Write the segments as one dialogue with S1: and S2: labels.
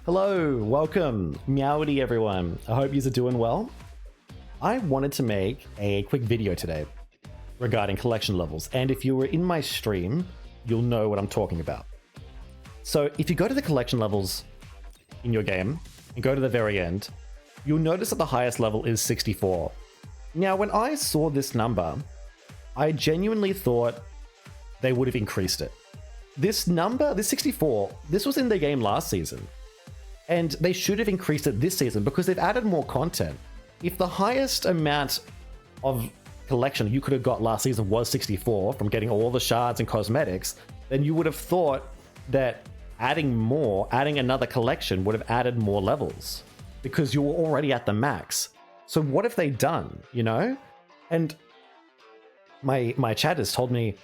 S1: Hello, welcome, Meowdy everyone. I hope you're doing well. I wanted to make a quick video today regarding collection levels, and if you were in my stream, you'll know what I'm talking about. So if you go to the collection levels in your game and go to the very end, you'll notice that the highest level is 64. Now, when I saw this number, I genuinely thought they would have increased it. This number, this 64, this was in the game last season. And they should have increased it this season because they've added more content. If the highest amount of collection you could have got last season was 64 from getting all the shards and cosmetics, then you would have thought that adding another collection would have added more levels because you were already at the max. So what have they done, you know? And my chat has told me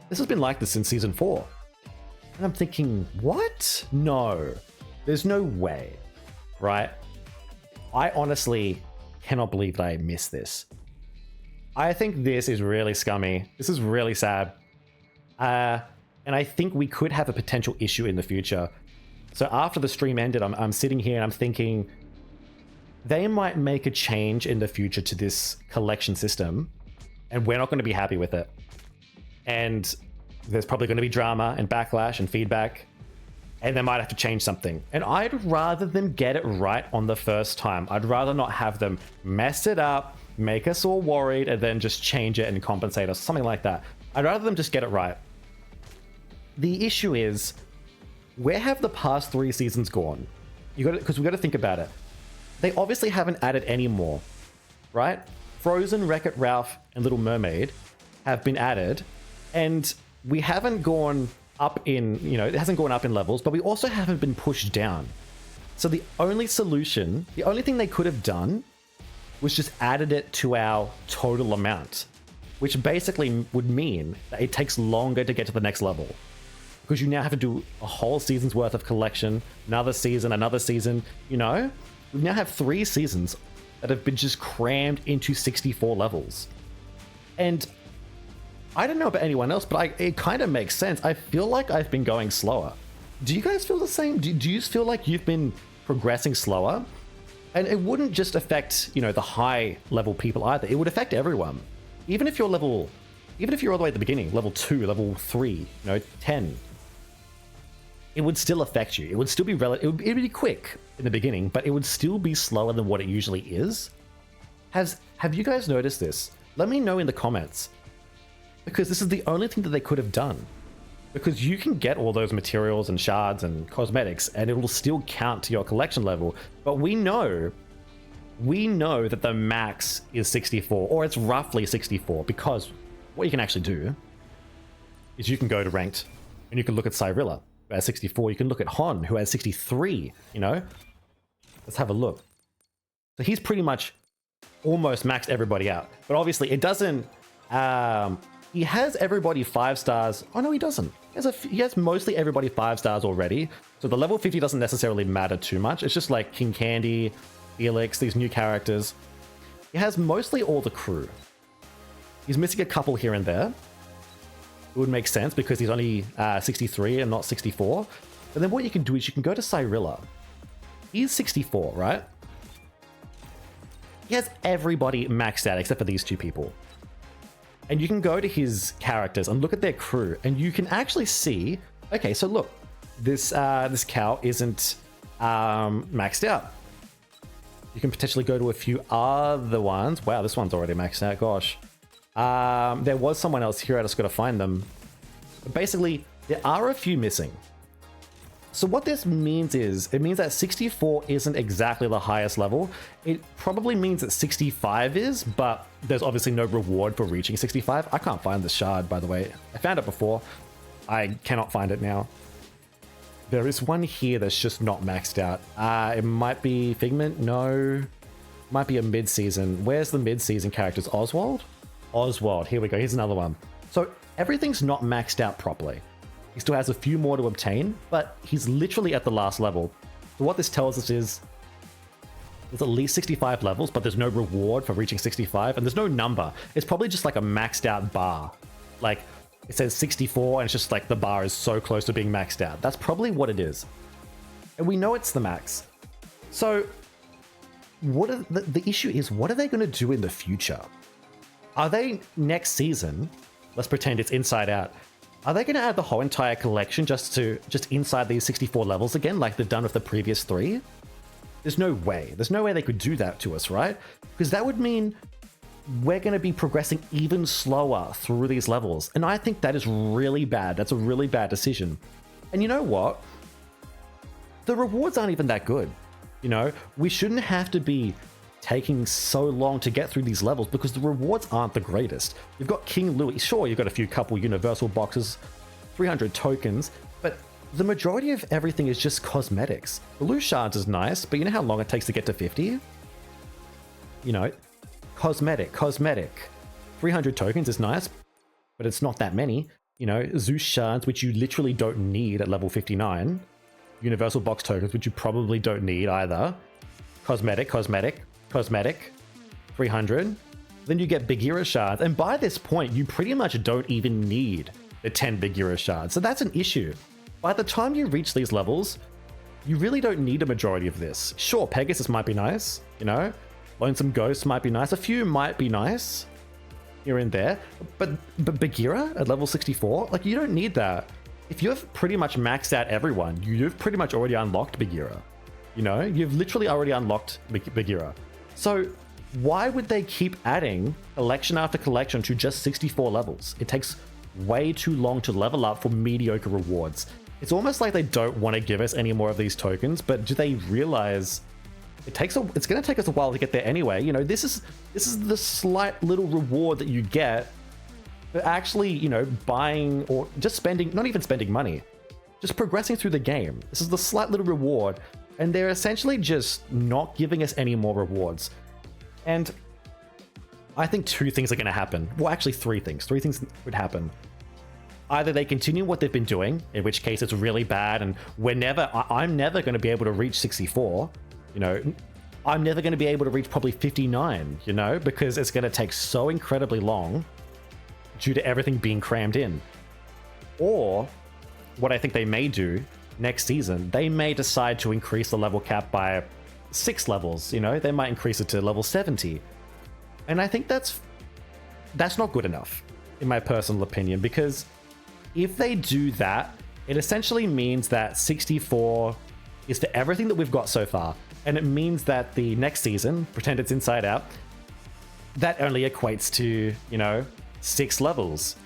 S1: this has been like this since season 4. And I'm thinking, what? No. There's no way, right? I honestly cannot believe that I missed this. I think this is really scummy. This is really sad. And I think we could have a potential issue in the future. So after the stream ended, I'm sitting here and I'm thinking they might make a change in the future to this collection system and we're not going to be happy with it. And there's probably going to be drama and backlash and feedback. And they might have to change something. And I'd rather them get it right on the first time. I'd rather not have them mess it up, make us all worried, and then just change it and compensate us, something like that. I'd rather them just get it right. The issue is, where have the past 3 seasons gone? Because we got to think about it. They obviously haven't added any more, right? Frozen, Wreck-It Ralph, and Little Mermaid have been added, and we haven't gone up in, it hasn't gone up in levels, but we also haven't been pushed down. So the only solution, the only thing they could have done was just added it to our total amount, which basically would mean that it takes longer to get to the next level because you now have to do a whole season's worth of collection, another season, we now have 3 seasons that have been just crammed into 64 levels. And I don't know about anyone else, but it kind of makes sense. I feel like I've been going slower. Do you guys feel the same? Do you feel like you've been progressing slower? And it wouldn't just affect, the high level people either. It would affect everyone. Even if you're all the way at the beginning, level 2, level 3, 10, it would still affect you. It would still be it would be quick in the beginning, but it would still be slower than what it usually is. Have you guys noticed this? Let me know in the comments. Because this is the only thing that they could have done. Because you can get all those materials and shards and cosmetics and it will still count to your collection level. But we know that the max is 64, or it's roughly 64, because what you can actually do is you can go to ranked and you can look at Cyrilla, who has 64. You can look at Hon, who has 63, Let's have a look. So he's pretty much almost maxed everybody out. But obviously it doesn't... He has everybody 5 stars. Oh no, he doesn't. He has mostly everybody 5 stars already. So the level 50 doesn't necessarily matter too much. It's just like King Candy, Felix, these new characters. He has mostly all the crew. He's missing a couple here and there. It would make sense because he's only 63 and not 64. But then what you can do is you can go to Cyrilla. He's 64, right? He has everybody maxed out except for these 2 people. And you can go to his characters and look at their crew, and you can actually see, okay, so look, this cow isn't maxed out. You can potentially go to a few other ones. Wow, this one's already maxed out, gosh. There was someone else here, I just gotta find them. But basically, there are a few missing. So what this means is, it means that 64 isn't exactly the highest level. It probably means that 65 is, but there's obviously no reward for reaching 65. I can't find the shard, by the way. I found it before. I cannot find it now. There is one here that's just not maxed out. It might be Figment, no. Might be a mid-season. Where's the mid-season characters? Oswald? Oswald, here we go, here's another one. So everything's not maxed out properly. He still has a few more to obtain, but he's literally at the last level. So what this tells us is there's at least 65 levels, but there's no reward for reaching 65, and there's no number. It's probably just like a maxed out bar. Like, it says 64, and it's just like the bar is so close to being maxed out. That's probably what it is. And we know it's the max. So what are the issue is, what are they going to do in the future? Are they next season, let's pretend it's Inside Out, are they going to add the whole entire collection just inside these 64 levels again, like they've done with the previous 3? There's no way. There's no way they could do that to us, right? Because that would mean we're going to be progressing even slower through these levels. And I think that is really bad. That's a really bad decision. And you know what? The rewards aren't even that good. You know, we shouldn't have to be taking so long to get through these levels because the rewards aren't the greatest. You've got King Louis. Sure, you've got a couple universal boxes, 300 tokens, but the majority of everything is just cosmetics. The loot shards is nice, but you know how long it takes to get to 50? You know, cosmetic. 300 tokens is nice, but it's not that many. You know, Zeus shards, which you literally don't need at level 59. Universal box tokens, which you probably don't need either. Cosmetic. 300. Then you get Bagheera shards, and by this point, you pretty much don't even need the 10 Bagheera shards. So that's an issue. By the time you reach these levels, you really don't need a majority of this. Sure, Pegasus might be nice, you know? Lonesome Ghost might be nice. A few might be nice here and there. But Bagheera at level 64? Like, you don't need that. If you've pretty much maxed out everyone, you've pretty much already unlocked Bagheera. You know? You've literally already unlocked Bagheera. So why would they keep adding collection after collection to just 64 levels? It takes way too long to level up for mediocre rewards. It's almost like they don't want to give us any more of these tokens, but do they realize it's going to take us a while to get there anyway? You know, this is the slight little reward that you get for actually, you know, buying or just spending, not even spending money, just progressing through the game. This is the slight little reward, and they're essentially just not giving us any more rewards. And I think 2 things are going to happen. Well, actually 3 things. 3 things would happen. Either they continue what they've been doing, in which case it's really bad, and I'm never going to be able to reach 64. You know, I'm never going to be able to reach probably 59, you know, because it's going to take so incredibly long due to everything being crammed in. Or what I think they may do next season, they may decide to increase the level cap by 6 levels, you know, they might increase it to level 70. And I think that's not good enough, in my personal opinion, because if they do that, it essentially means that 64 is to everything that we've got so far. And it means that the next season, pretend it's Inside Out, that only equates to, you know, 6 levels.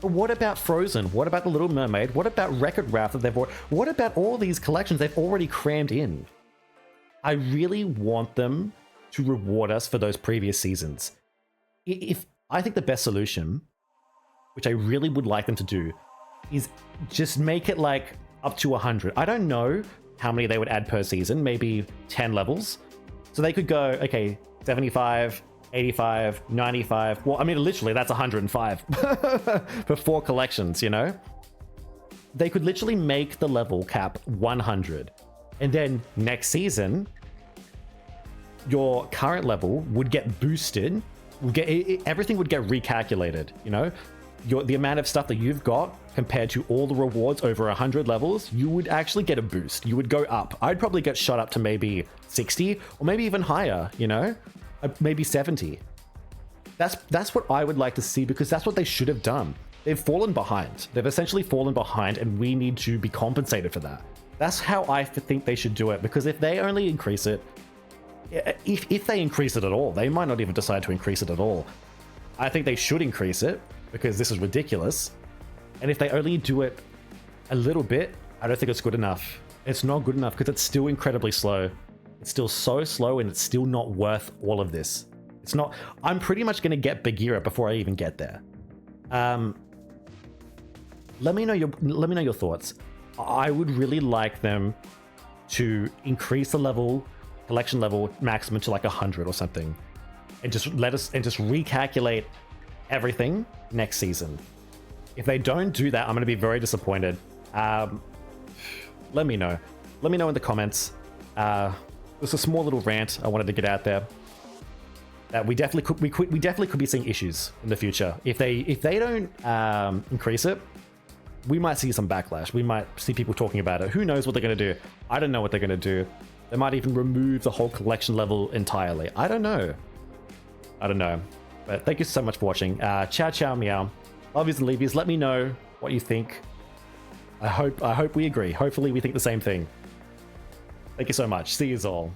S1: But what about Frozen? What about The Little Mermaid? What about Wreck-It Ralph that what about all these collections they've already crammed in? I really want them to reward us for those previous seasons. If I think the best solution, which I really would like them to do, is just make it like up to 100. I don't know how many they would add per season, maybe 10 levels. So they could go, okay, 75, 85, 95. Well, I mean, literally, that's 105 for 4 collections, you know? They could literally make the level cap 100. And then next season, your current level would get boosted. Everything would get recalculated, you know? The amount of stuff that you've got compared to all the rewards over 100 levels, you would actually get a boost. You would go up. I'd probably get shot up to maybe 60 or maybe even higher, you know? Maybe 70. That's what I would like to see, because that's what they should have done. They've fallen behind. They've essentially fallen behind, and we need to be compensated for that. That's how I think they should do it, because if they only increase it, if they increase it at all, they might not even decide to increase it at all. I think they should increase it, because this is ridiculous. And if they only do it a little bit, I don't think it's good enough. It's not good enough because it's still incredibly slow. It's still so slow, and it's still not worth all of this. It's not. I'm pretty much going to get Bagheera before I even get there. Let me know your thoughts. I would really like them to increase the collection level maximum to like 100 or something, and just recalculate everything next season. If they don't do that, I'm going to be very disappointed. Let me know. Let me know in the comments. It's a small little rant I wanted to get out there. That we definitely could be seeing issues in the future if they don't increase it. we might see some backlash. We might see people talking about it. Who knows what they're going to do? I don't know what they're going to do. They might even remove the whole collection level entirely. I don't know. I don't know. But thank you so much for watching. Ciao, ciao, meow. Lovies and leavies, let me know what you think. I hope we agree. Hopefully we think the same thing. Thank you so much. See you all.